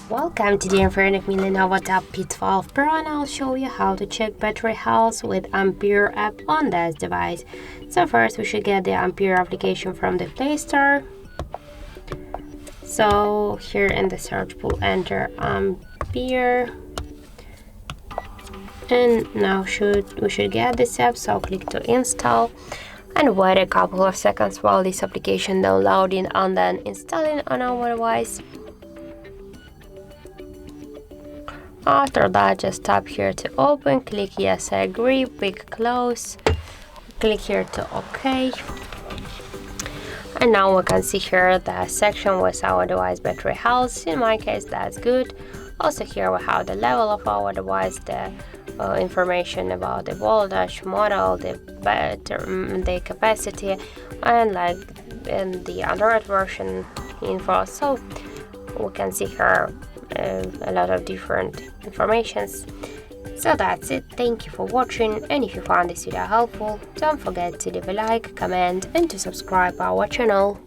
Welcome, today in front of me LENOVO Tab P12 Pro, and I'll show you how to check battery health with Ampere app on this device. So first we should get the Ampere application from the Play Store. So here in the search pool enter Ampere, and now we should get this app, so click to install and wait a couple of seconds while this application downloading and then installing on our device. After that, just tap here to open, click yes I agree, pick close, click here to OK. And now we can see here the section with our device battery health. In my case, that's good. Also here we have the level of our device, the information about the voltage, model, the capacity, and like in the Android version info. So we can see here a lot of different informations. So that's it. Thank you for watching, and if you found this video helpful, don't forget to leave a like, comment and to subscribe our channel.